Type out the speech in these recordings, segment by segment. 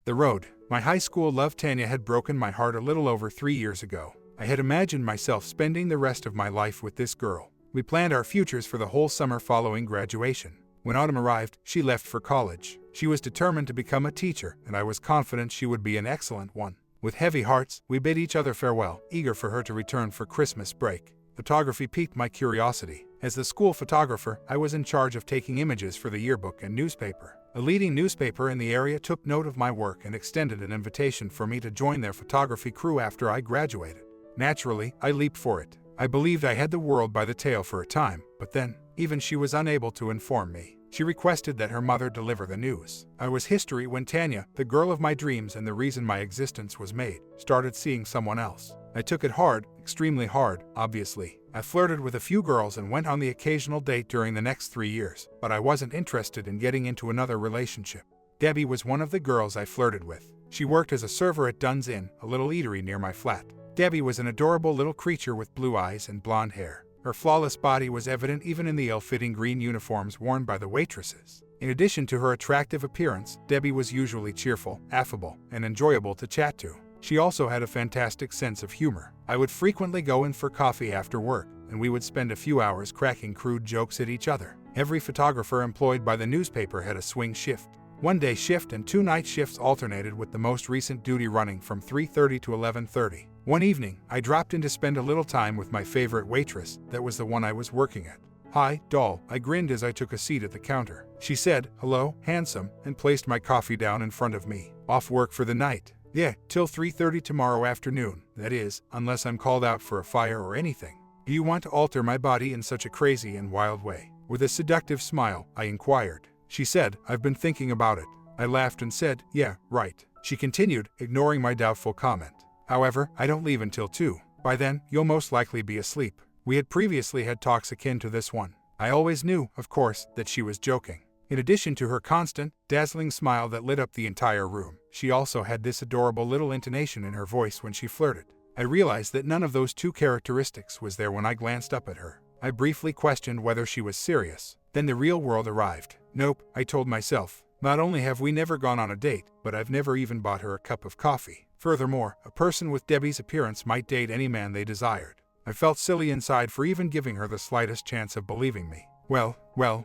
The road. My high school love Tanya had broken my heart a little over 3 years ago. I had imagined myself spending the rest of my life with this girl. We planned our futures for the whole summer following graduation. When autumn arrived, she left for college. She was determined to become a teacher, and I was confident she would be an excellent one. With heavy hearts, we bid each other farewell, eager for her to return for Christmas break. Photography piqued my curiosity. As the school photographer, I was in charge of taking images for the yearbook and newspaper. A leading newspaper in the area took note of my work and extended an invitation for me to join their photography crew after I graduated. Naturally, I leaped for it. I believed I had the world by the tail for a time, but then, even she was unable to inform me. She requested that her mother deliver the news. I was history when Tanya, the girl of my dreams and the reason my existence was made, started seeing someone else. I took it hard, extremely hard, obviously. I flirted with a few girls and went on the occasional date during the next 3 years, but I wasn't interested in getting into another relationship. Debbie was one of the girls I flirted with. She worked as a server at Dunn's Inn, a little eatery near my flat. Debbie was an adorable little creature with blue eyes and blonde hair. Her flawless body was evident even in the ill-fitting green uniforms worn by the waitresses. In addition to her attractive appearance, Debbie was usually cheerful, affable, and enjoyable to chat to. She also had a fantastic sense of humor. I would frequently go in for coffee after work, and we would spend a few hours cracking crude jokes at each other. Every photographer employed by the newspaper had a swing shift. One day shift and 2 night shifts alternated, with the most recent duty running from 3:30 to 11:30. One evening, I dropped in to spend a little time with my favorite waitress. That was the one I was working at. "Hi, doll," I grinned as I took a seat at the counter. She said, "Hello, handsome," and placed my coffee down in front of me. "Off work for the night?" "Yeah, till 3:30 tomorrow afternoon. That is, unless I'm called out for a fire or anything." "Do you want to alter my body in such a crazy and wild way?" With a seductive smile, I inquired. She said, "I've been thinking about it." I laughed and said, "Yeah, right." She continued, ignoring my doubtful comment. "However, I don't leave until 2. By then, you'll most likely be asleep." We had previously had talks akin to this one. I always knew, of course, that she was joking. In addition to her constant, dazzling smile that lit up the entire room, she also had this adorable little intonation in her voice when she flirted. I realized that none of those 2 characteristics was there when I glanced up at her. I briefly questioned whether she was serious. Then the real world arrived. "Nope," I told myself. "Not only have we never gone on a date, but I've never even bought her a cup of coffee." Furthermore, a person with Debbie's appearance might date any man they desired. I felt silly inside for even giving her the slightest chance of believing me. Well,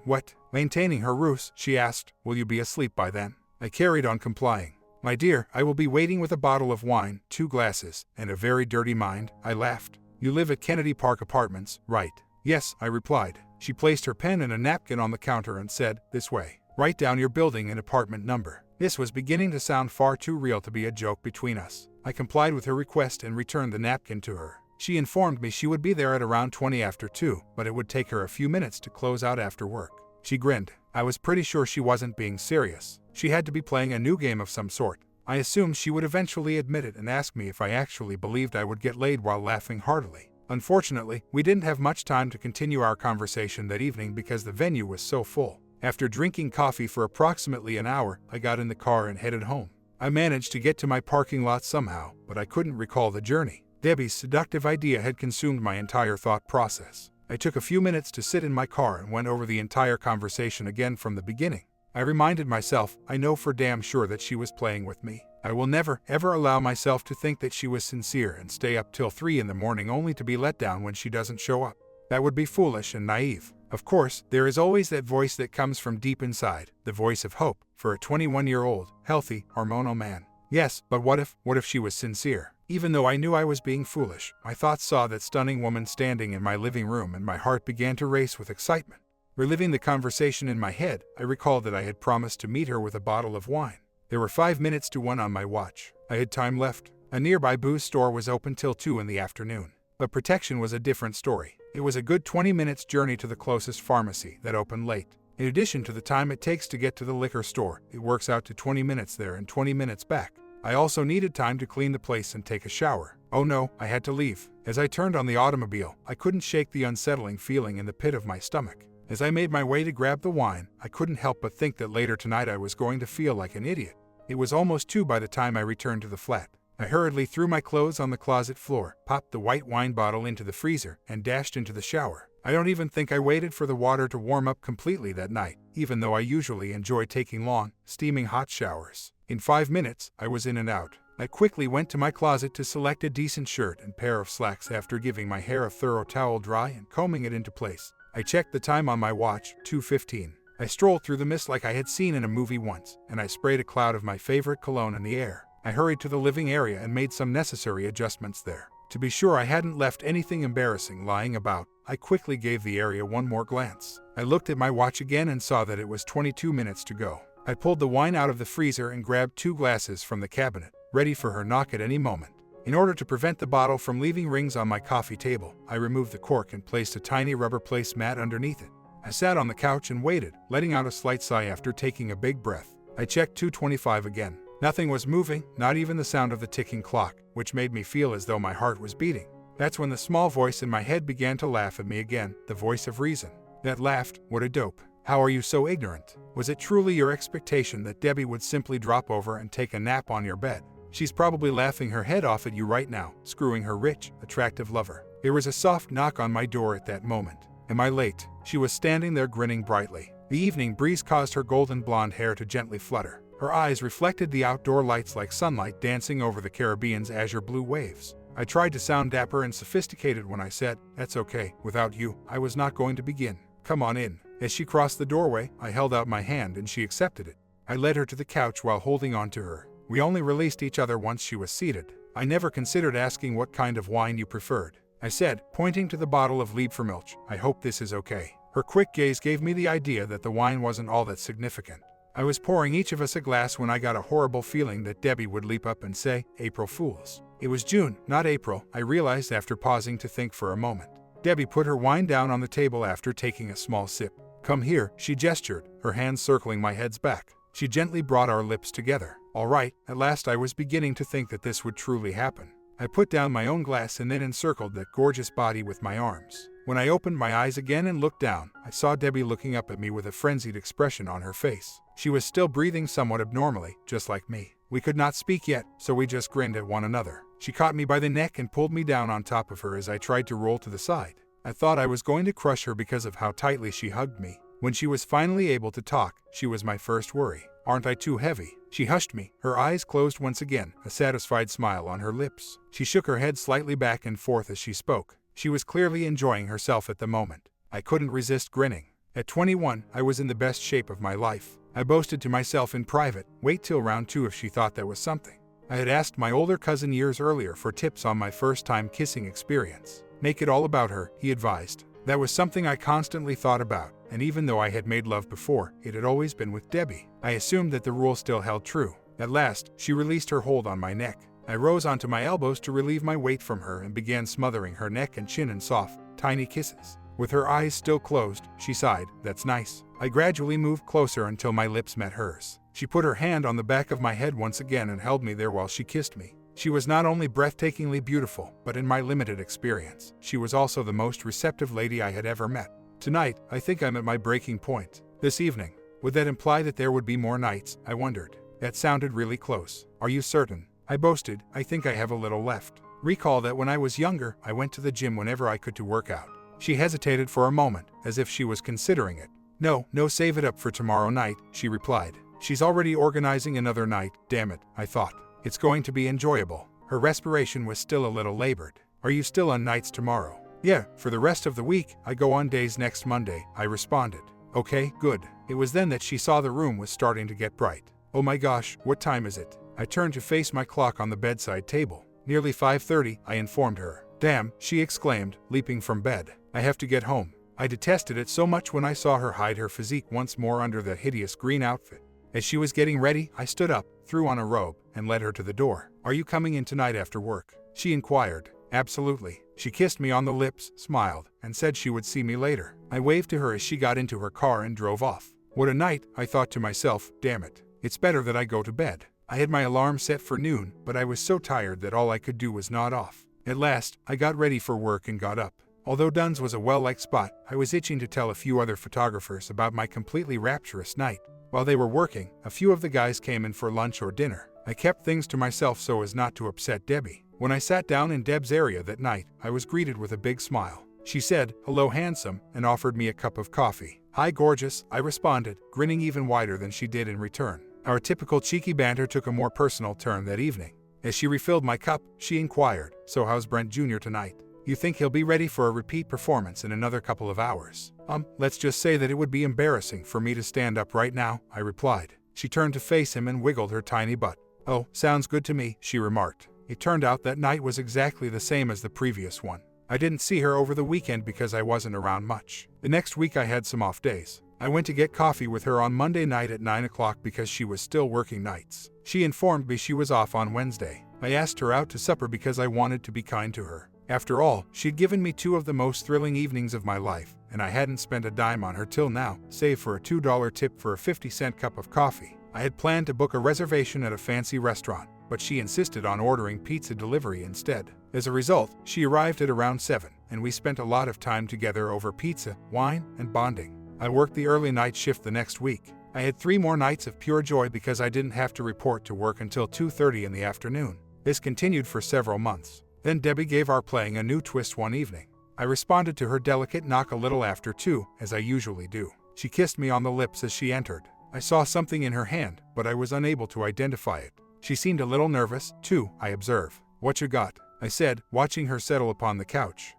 what?" Maintaining her ruse, she asked, "Will you be asleep by then?" I carried on complying. "My dear, I will be waiting with a bottle of wine, 2 glasses, and a very dirty mind." I laughed. "You live at Kennedy Park Apartments, right?" "Yes," I replied. She placed her pen and a napkin on the counter and said, "This way. Write down your building and apartment number." This was beginning to sound far too real to be a joke between us. I complied with her request and returned the napkin to her. She informed me she would be there at around 20 after 2, but it would take her a few minutes to close out after work. She grinned. I was pretty sure she wasn't being serious. She had to be playing a new game of some sort. I assumed she would eventually admit it and ask me if I actually believed I would get laid, while laughing heartily. Unfortunately, we didn't have much time to continue our conversation that evening because the venue was so full. After drinking coffee for approximately an hour, I got in the car and headed home. I managed to get to my parking lot somehow, but I couldn't recall the journey. Debbie's seductive idea had consumed my entire thought process. I took a few minutes to sit in my car and went over the entire conversation again from the beginning. I reminded myself, I know for damn sure that she was playing with me. I will never, ever allow myself to think that she was sincere and stay up till 3 in the morning only to be let down when she doesn't show up. That would be foolish and naive. Of course, there is always that voice that comes from deep inside, the voice of hope, for a 21-year-old, healthy, hormonal man. Yes, but what if she was sincere? Even though I knew I was being foolish, my thoughts saw that stunning woman standing in my living room and my heart began to race with excitement. Reliving the conversation in my head, I recalled that I had promised to meet her with a bottle of wine. There were 5 minutes to 1 on my watch. I had time left. A nearby booze store was open till 2 in the afternoon. But protection was a different story. It was a good 20 minutes journey to the closest pharmacy that opened late. In addition to the time it takes to get to the liquor store, it works out to 20 minutes there and 20 minutes back. I also needed time to clean the place and take a shower. Oh no, I had to leave. As I turned on the automobile, I couldn't shake the unsettling feeling in the pit of my stomach. As I made my way to grab the wine, I couldn't help but think that later tonight I was going to feel like an idiot. It was almost 2 by the time I returned to the flat. I hurriedly threw my clothes on the closet floor, popped the white wine bottle into the freezer, and dashed into the shower. I don't even think I waited for the water to warm up completely that night, even though I usually enjoy taking long, steaming hot showers. In 5 minutes, I was in and out. I quickly went to my closet to select a decent shirt and pair of slacks after giving my hair a thorough towel dry and combing it into place. I checked the time on my watch, 2:15. I strolled through the mist like I had seen in a movie once, and I sprayed a cloud of my favorite cologne in the air. I hurried to the living area and made some necessary adjustments there. To be sure I hadn't left anything embarrassing lying about, I quickly gave the area one more glance. I looked at my watch again and saw that it was 22 minutes to go. I pulled the wine out of the freezer and grabbed 2 glasses from the cabinet, ready for her knock at any moment. In order to prevent the bottle from leaving rings on my coffee table, I removed the cork and placed a tiny rubber placemat underneath it. I sat on the couch and waited, letting out a slight sigh after taking a big breath. I checked 2:25 again. Nothing was moving, not even the sound of the ticking clock, which made me feel as though my heart was beating. That's when the small voice in my head began to laugh at me again, the voice of reason. That laughed, "What a dope. How are you so ignorant? Was it truly your expectation that Debbie would simply drop over and take a nap on your bed? She's probably laughing her head off at you right now, screwing her rich, attractive lover." There was a soft knock on my door at that moment. "Am I late?" She was standing there grinning brightly. The evening breeze caused her golden blonde hair to gently flutter. Her eyes reflected the outdoor lights like sunlight dancing over the Caribbean's azure blue waves. I tried to sound dapper and sophisticated when I said, "That's okay, without you, I was not going to begin. Come on in." As she crossed the doorway, I held out my hand and she accepted it. I led her to the couch while holding on to her. We only released each other once she was seated. "I never considered asking what kind of wine you preferred," I said, pointing to the bottle of Liebfraumilch. "I hope this is okay." Her quick gaze gave me the idea that the wine wasn't all that significant. I was pouring each of us a glass when I got a horrible feeling that Debbie would leap up and say, "April Fools." It was June, not April, I realized after pausing to think for a moment. Debbie put her wine down on the table after taking a small sip. "Come here," she gestured, her hands circling my head's back. She gently brought our lips together. All right, at last I was beginning to think that this would truly happen. I put down my own glass and then encircled that gorgeous body with my arms. When I opened my eyes again and looked down, I saw Debbie looking up at me with a frenzied expression on her face. She was still breathing somewhat abnormally, just like me. We could not speak yet, so we just grinned at one another. She caught me by the neck and pulled me down on top of her as I tried to roll to the side. I thought I was going to crush her because of how tightly she hugged me. When she was finally able to talk, she was my first worry. "Aren't I too heavy?" She hushed me, her eyes closed once again, a satisfied smile on her lips. She shook her head slightly back and forth as she spoke. She was clearly enjoying herself at the moment. I couldn't resist grinning. At 21, I was in the best shape of my life. I boasted to myself in private, "Wait till round 2 if she thought that was something." I had asked my older cousin years earlier for tips on my first-time kissing experience. "Make it all about her," he advised. That was something I constantly thought about, and even though I had made love before, it had always been with Debbie. I assumed that the rule still held true. At last, she released her hold on my neck. I rose onto my elbows to relieve my weight from her and began smothering her neck and chin in soft, tiny kisses. With her eyes still closed, she sighed, "That's nice." I gradually moved closer until my lips met hers. She put her hand on the back of my head once again and held me there while she kissed me. She was not only breathtakingly beautiful, but in my limited experience, she was also the most receptive lady I had ever met. Tonight, I think I'm at my breaking point. This evening. Would that imply that there would be more nights? I wondered. That sounded really close. "Are you certain?" I boasted. "I think I have a little left. Recall that when I was younger, I went to the gym whenever I could to work out." She hesitated for a moment, as if she was considering it. No, save it up for tomorrow night," she replied. "She's already organizing another night, damn it," I thought. "It's going to be enjoyable." Her respiration was still a little labored. "Are you still on nights tomorrow?" "Yeah, for the rest of the week. I go on days next Monday," I responded. "Okay, good." It was then that she saw the room was starting to get bright. "Oh my gosh, what time is it?" I turned to face my clock on the bedside table. "Nearly 5:30, I informed her. "Damn," she exclaimed, leaping from bed. "I have to get home." I detested it so much when I saw her hide her physique once more under the hideous green outfit. As she was getting ready, I stood up, threw on a robe, and led her to the door. "Are you coming in tonight after work?" she inquired. "Absolutely." She kissed me on the lips, smiled, and said she would see me later. I waved to her as she got into her car and drove off. What a night, I thought to myself, damn it. It's better that I go to bed. I had my alarm set for noon, but I was so tired that all I could do was nod off. At last, I got ready for work and got up. Although Dunn's was a well-liked spot, I was itching to tell a few other photographers about my completely rapturous night. While they were working, a few of the guys came in for lunch or dinner. I kept things to myself so as not to upset Debbie. When I sat down in Deb's area that night, I was greeted with a big smile. She said, "Hello, handsome," and offered me a cup of coffee. "Hi, gorgeous," I responded, grinning even wider than she did in return. Our typical cheeky banter took a more personal turn that evening. As she refilled my cup, she inquired, "So how's Brent Jr. tonight? You think he'll be ready for a repeat performance in another couple of hours?" Let's just say that it would be embarrassing for me to stand up right now," I replied. She turned to face him and wiggled her tiny butt. "Oh, sounds good to me," she remarked. It turned out that night was exactly the same as the previous one. I didn't see her over the weekend because I wasn't around much. The next week I had some off days. I went to get coffee with her on Monday night at 9 o'clock because she was still working nights. She informed me she was off on Wednesday. I asked her out to supper because I wanted to be kind to her. After all, she'd given me two of the most thrilling evenings of my life, and I hadn't spent a dime on her till now, save for a $2 tip for a 50-cent cup of coffee. I had planned to book a reservation at a fancy restaurant, but she insisted on ordering pizza delivery instead. As a result, she arrived at around 7, and we spent a lot of time together over pizza, wine, and bonding. I worked the early night shift the next week. I had 3 more nights of pure joy because I didn't have to report to work until 2:30 in the afternoon. This continued for several months. Then Debbie gave our playing a new twist one evening. I responded to her delicate knock a little after 2, as I usually do. She kissed me on the lips as she entered. I saw something in her hand, but I was unable to identify it. She seemed a little nervous, too, I observed. "What you got?" I said, watching her settle upon the couch.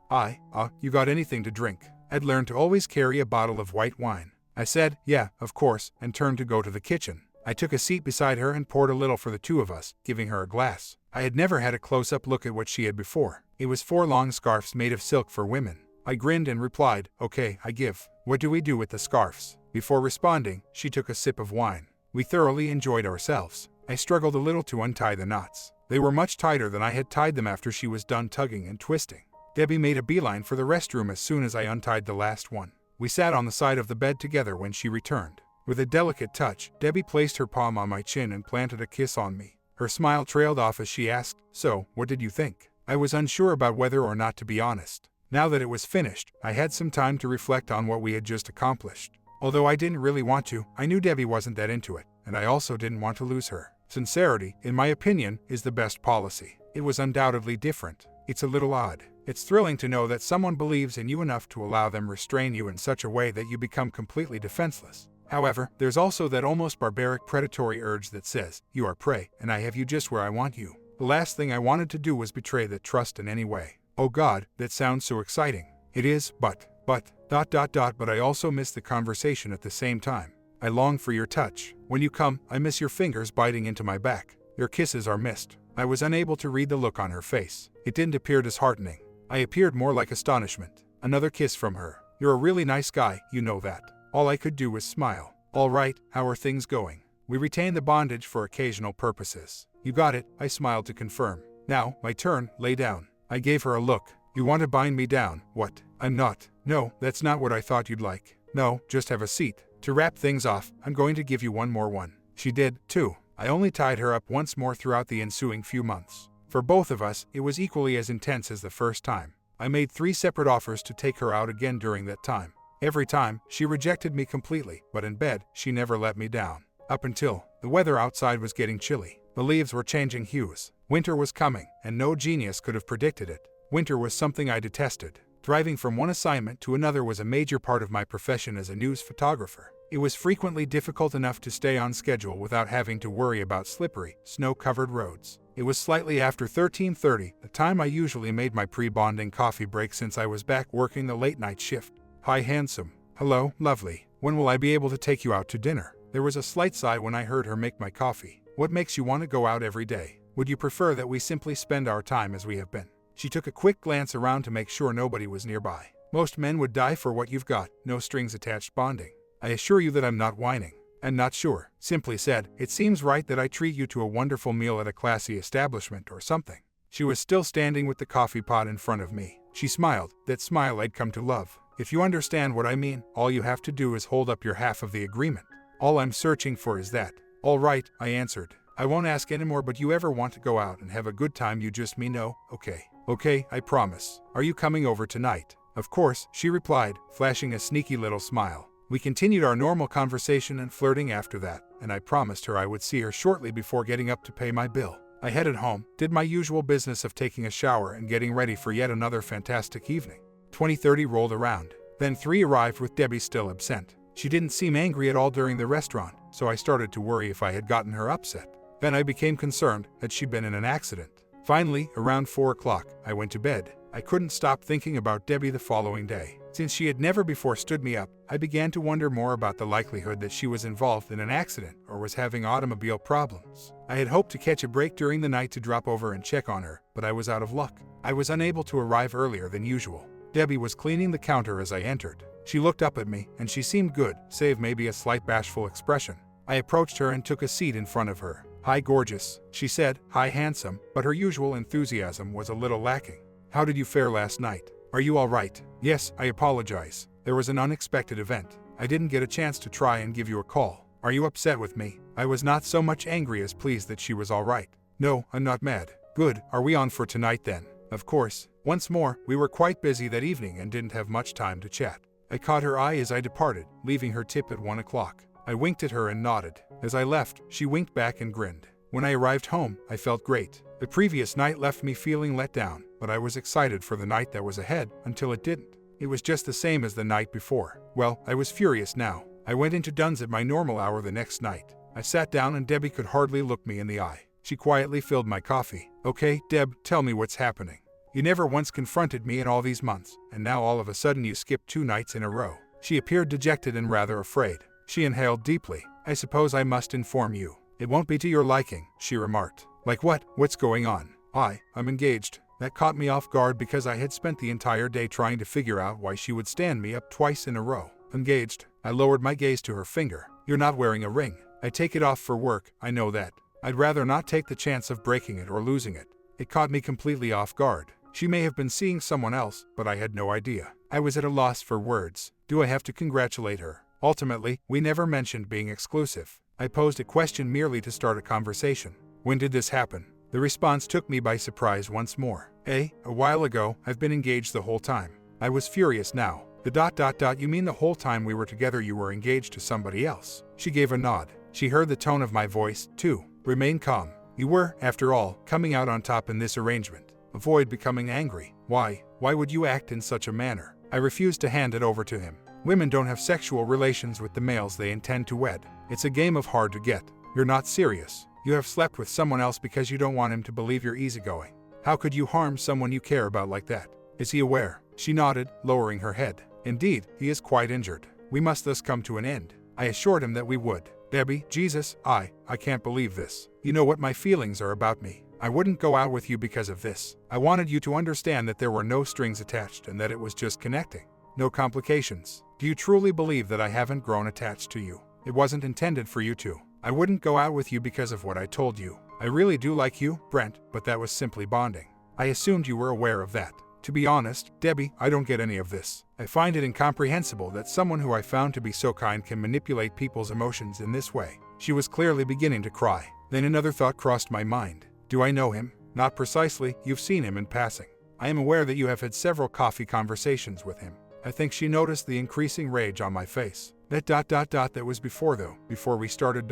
You got anything to drink?" I'd learned to always carry a bottle of white wine. I said, "Yeah, of course," and turned to go to the kitchen. I took a seat beside her and poured a little for the two of us, giving her a glass. I had never had a close-up look at what she had before. It was 4 long scarves made of silk for women. I grinned and replied, "Okay, I give. What do we do with the scarves?" Before responding, she took a sip of wine. We thoroughly enjoyed ourselves. I struggled a little to untie the knots. They were much tighter than I had tied them after she was done tugging and twisting. Debbie made a beeline for the restroom as soon as I untied the last one. We sat on the side of the bed together when she returned. With a delicate touch, Debbie placed her palm on my chin and planted a kiss on me. Her smile trailed off as she asked, "So, what did you think?" I was unsure about whether or not to be honest. Now that it was finished, I had some time to reflect on what we had just accomplished. Although I didn't really want to, I knew Debbie wasn't that into it, and I also didn't want to lose her. Sincerity, in my opinion, is the best policy. It was undoubtedly different. It's a little odd. It's thrilling to know that someone believes in you enough to allow them restrain you in such a way that you become completely defenseless. However, there's also that almost barbaric predatory urge that says, "You are prey, and I have you just where I want you." The last thing I wanted to do was betray that trust in any way. Oh God, that sounds so exciting. It is, but I also miss the conversation at the same time. I long for your touch. When you come, I miss your fingers biting into my back. Your kisses are missed. I was unable to read the look on her face. It didn't appear disheartening. I appeared more like astonishment. Another kiss from her. "You're a really nice guy, you know that." All I could do was smile. "All right, how are things going?" We retain the bondage for occasional purposes. "You got it," I smiled to confirm. "Now, my turn, lay down." I gave her a look. "You want to bind me down, what?" "I'm not." "No, that's not what I thought you'd like." "No, just have a seat." To wrap things off, I'm going to give you one more one. She did, too. I only tied her up once more throughout the ensuing few months. For both of us, it was equally as intense as the first time. I made 3 separate offers to take her out again during that time. Every time, she rejected me completely, but in bed, she never let me down. Up until, the weather outside was getting chilly. The leaves were changing hues. Winter was coming, and no genius could have predicted it. Winter was something I detested. Driving from one assignment to another was a major part of my profession as a news photographer. It was frequently difficult enough to stay on schedule without having to worry about slippery, snow-covered roads. It was slightly after 13:30, the time I usually made my pre-bonding coffee break since I was back working the late-night shift. "Hi, handsome." "Hello, lovely. When will I be able to take you out to dinner?" There was a slight sigh when I heard her make my coffee. "What makes you want to go out every day? Would you prefer that we simply spend our time as we have been?" She took a quick glance around to make sure nobody was nearby. "Most men would die for what you've got, no strings attached bonding." I assure you that I'm not whining. "I'm not sure." Simply said, "It seems right that I treat you to a wonderful meal at a classy establishment or something." She was still standing with the coffee pot in front of me. She smiled, that smile I'd come to love. "If you understand what I mean, all you have to do is hold up your half of the agreement. All I'm searching for is that." "All right," I answered. "I won't ask anymore, but you ever want to go out and have a good time, you just me know, okay?" "Okay, I promise. Are you coming over tonight?" "Of course," she replied, flashing a sneaky little smile. We continued our normal conversation and flirting after that, and I promised her I would see her shortly before getting up to pay my bill. I headed home, did my usual business of taking a shower and getting ready for yet another fantastic evening. 20:30 rolled around. Then 3 arrived with Debbie still absent. She didn't seem angry at all during the restaurant, so I started to worry if I had gotten her upset. Then I became concerned that she'd been in an accident. Finally, around 4 o'clock, I went to bed. I couldn't stop thinking about Debbie the following day. Since she had never before stood me up, I began to wonder more about the likelihood that she was involved in an accident or was having automobile problems. I had hoped to catch a break during the night to drop over and check on her, but I was out of luck. I was unable to arrive earlier than usual. Debbie was cleaning the counter as I entered. She looked up at me, and she seemed good, save maybe a slight bashful expression. I approached her and took a seat in front of her. "Hi, gorgeous," she said. "Hi, handsome," but her usual enthusiasm was a little lacking. "How did you fare last night? Are you all right?" "Yes, I apologize. There was an unexpected event. I didn't get a chance to try and give you a call. Are you upset with me?" I was not so much angry as pleased that she was all right. "No, I'm not mad." "Good. Are we on for tonight then?" "Of course." Once more, we were quite busy that evening and didn't have much time to chat. I caught her eye as I departed, leaving her tip at 1 o'clock. I winked at her and nodded. As I left, she winked back and grinned. When I arrived home, I felt great. The previous night left me feeling let down, but I was excited for the night that was ahead until it didn't. It was just the same as the night before. Well, I was furious now. I went into Dunn's at my normal hour the next night. I sat down and Debbie could hardly look me in the eye. She quietly filled my coffee. "Okay, Deb, tell me what's happening. You never once confronted me in all these months, and now all of a sudden you skipped 2 nights in a row." She appeared dejected and rather afraid. She inhaled deeply. "I suppose I must inform you. It won't be to your liking," she remarked. "Like what? What's going on?" I'm engaged." That caught me off guard because I had spent the entire day trying to figure out why she would stand me up twice in a row. "Engaged?" I lowered my gaze to her finger. "You're not wearing a ring." "I take it off for work, I know that. I'd rather not take the chance of breaking it or losing it." It caught me completely off guard. She may have been seeing someone else, but I had no idea. I was at a loss for words. Do I have to congratulate her? Ultimately, we never mentioned being exclusive. I posed a question merely to start a conversation. "When did this happen?" The response took me by surprise once more. A while ago. I've been engaged the whole time." I was furious now. You mean the whole time we were together you were engaged to somebody else?" She gave a nod. She heard the tone of my voice, too. "Remain calm. You were, after all, coming out on top in this arrangement. Avoid becoming angry. Why would you act in such a manner?" I refused to hand it over to him. Women don't have sexual relations with the males they intend to wed. It's a game of hard to get. You're not serious. You have slept with someone else because you don't want him to believe you're easygoing. How could you harm someone you care about like that? Is he aware? She nodded, lowering her head. Indeed, he is quite injured. We must thus come to an end. I assured him that we would. Debbie, Jesus, I can't believe this. You know what my feelings are about me. I wouldn't go out with you because of this. I wanted you to understand that there were no strings attached and that it was just connecting. No complications. Do you truly believe that I haven't grown attached to you? It wasn't intended for you to. I wouldn't go out with you because of what I told you. I really do like you, Brent, but that was simply bonding. I assumed you were aware of that. To be honest, Debbie, I don't get any of this. I find it incomprehensible that someone who I found to be so kind can manipulate people's emotions in this way." She was clearly beginning to cry. Then another thought crossed my mind. "Do I know him?" "Not precisely. You've seen him in passing. I am aware that you have had several coffee conversations with him." I think she noticed the increasing rage on my face. That was before though. Before we started ...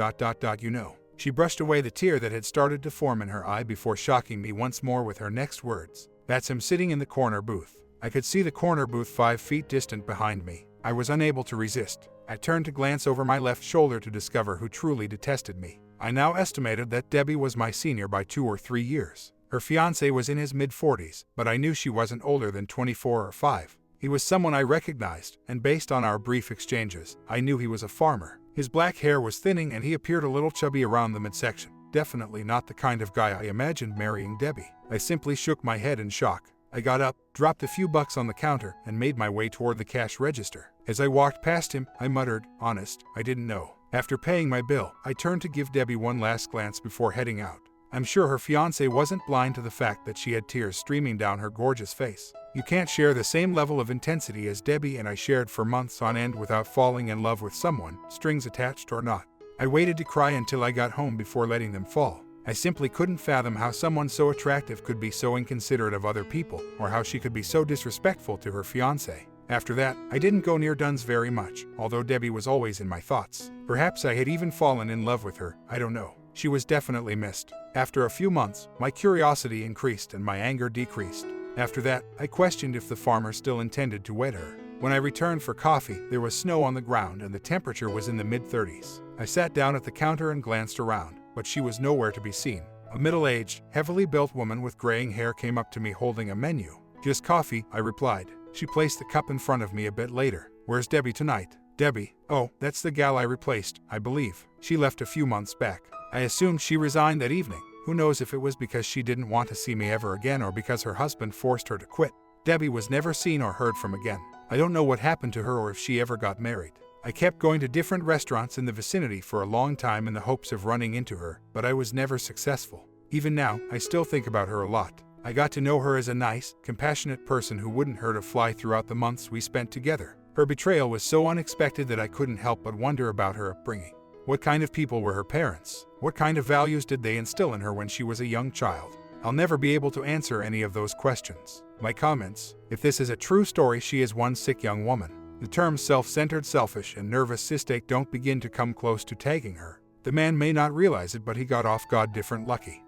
you know. She brushed away the tear that had started to form in her eye before shocking me once more with her next words. "That's him sitting in the corner booth." I could see the corner booth 5 feet distant behind me. I was unable to resist. I turned to glance over my left shoulder to discover who truly detested me. I now estimated that Debbie was my senior by 2 or 3 years. Her fiancé was in his mid-40s, but I knew she wasn't older than 24 or 5. He was someone I recognized, and based on our brief exchanges, I knew he was a farmer. His black hair was thinning and he appeared a little chubby around the midsection. Definitely not the kind of guy I imagined marrying Debbie. I simply shook my head in shock. I got up, dropped a few bucks on the counter, and made my way toward the cash register. As I walked past him, I muttered, "Honest, I didn't know." After paying my bill, I turned to give Debbie one last glance before heading out. I'm sure her fiancé wasn't blind to the fact that she had tears streaming down her gorgeous face. You can't share the same level of intensity as Debbie and I shared for months on end without falling in love with someone, strings attached or not. I waited to cry until I got home before letting them fall. I simply couldn't fathom how someone so attractive could be so inconsiderate of other people, or how she could be so disrespectful to her fiancé. After that, I didn't go near Dunn's very much, although Debbie was always in my thoughts. Perhaps I had even fallen in love with her, I don't know. She was definitely missed. After a few months, my curiosity increased and my anger decreased. After that, I questioned if the farmer still intended to wed her. When I returned for coffee, there was snow on the ground and the temperature was in the mid-30s. I sat down at the counter and glanced around, but she was nowhere to be seen. A middle-aged, heavily built woman with graying hair came up to me holding a menu. "Just coffee," I replied. She placed the cup in front of me a bit later. "Where's Debbie tonight?" "Debbie? Oh, that's the gal I replaced, I believe. She left a few months back. I assumed she resigned that evening. Who knows if it was because she didn't want to see me ever again or because her husband forced her to quit." Debbie was never seen or heard from again. I don't know what happened to her or if she ever got married. I kept going to different restaurants in the vicinity for a long time in the hopes of running into her, but I was never successful. Even now, I still think about her a lot. I got to know her as a nice, compassionate person who wouldn't hurt a fly throughout the months we spent together. Her betrayal was so unexpected that I couldn't help but wonder about her upbringing. What kind of people were her parents? What kind of values did they instill in her when she was a young child? I'll never be able to answer any of those questions. My comments: if this is a true story, she is one sick young woman. The terms self-centered, selfish, and nervous cysteic don't begin to come close to tagging her. The man may not realize it, but he got off God different lucky.